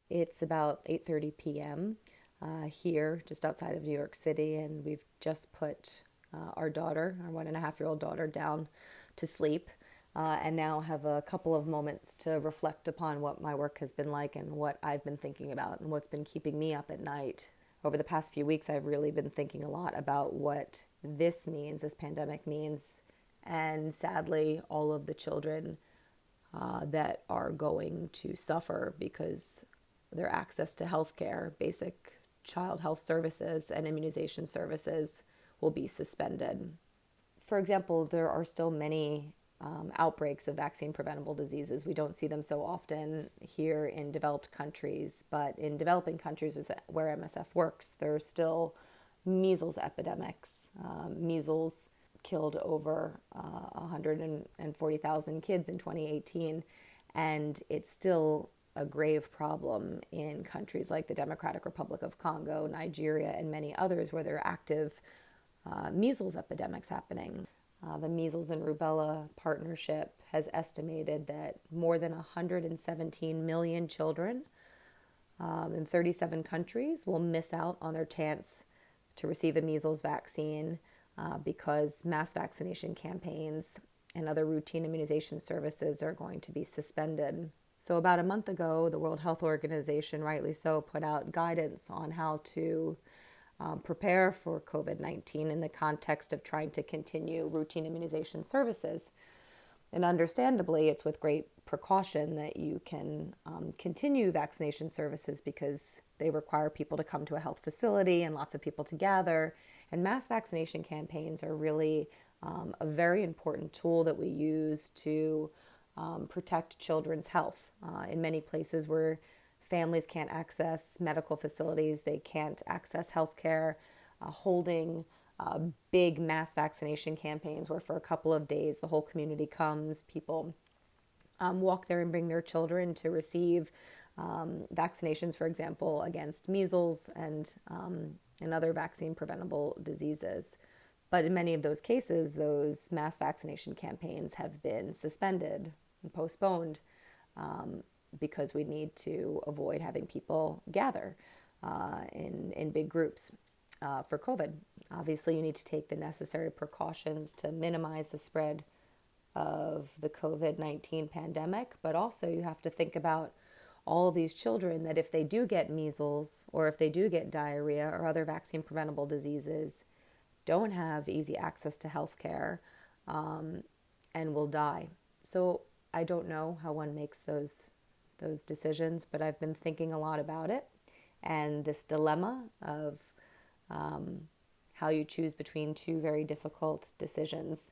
It's about 8:30 p.m. Here, just outside of New York City, and we've just put our daughter, our 1.5-year-old daughter, down to sleep, and now have a couple of moments to reflect upon what my work has been like and what I've been thinking about and what's been keeping me up at night. Over the past few weeks, I've really been thinking a lot about what this means, this pandemic means, and sadly, all of the children that are going to suffer because their access to healthcare, basic child health services, and immunization services will be suspended. For example, there are still many outbreaks of vaccine preventable diseases. We don't see them so often here in developed countries, but in developing countries where MSF works, there are still measles epidemics. Measles killed over 140,000 kids in 2018, and it's still a grave problem in countries like the Democratic Republic of Congo, Nigeria, and many others where there are active measles epidemics happening. The Measles and Rubella Partnership has estimated that more than 117 million children in 37 countries will miss out on their chance to receive a measles vaccine because mass vaccination campaigns and other routine immunization services are going to be suspended. So about a month ago, the World Health Organization, rightly so, put out guidance on how to prepare for COVID-19 in the context of trying to continue routine immunization services. And understandably, it's with great precaution that you can continue vaccination services because they require people to come to a health facility and lots of people to gather. And mass vaccination campaigns are really a very important tool that we use to protect children's health. In many places where families can't access medical facilities, they can't access healthcare, holding big mass vaccination campaigns where for a couple of days the whole community comes, people walk there and bring their children to receive vaccinations, for example, against measles and other vaccine preventable diseases. But in many of those cases, those mass vaccination campaigns have been suspended and postponed because we need to avoid having people gather in big groups for COVID. Obviously, you need to take the necessary precautions to minimize the spread of the COVID-19 pandemic, but also you have to think about all these children that if they do get measles or if they do get diarrhea or other vaccine preventable diseases, don't have easy access to health care and will die. So I don't know how one makes those decisions, but I've been thinking a lot about it and this dilemma of how you choose between two very difficult decisions.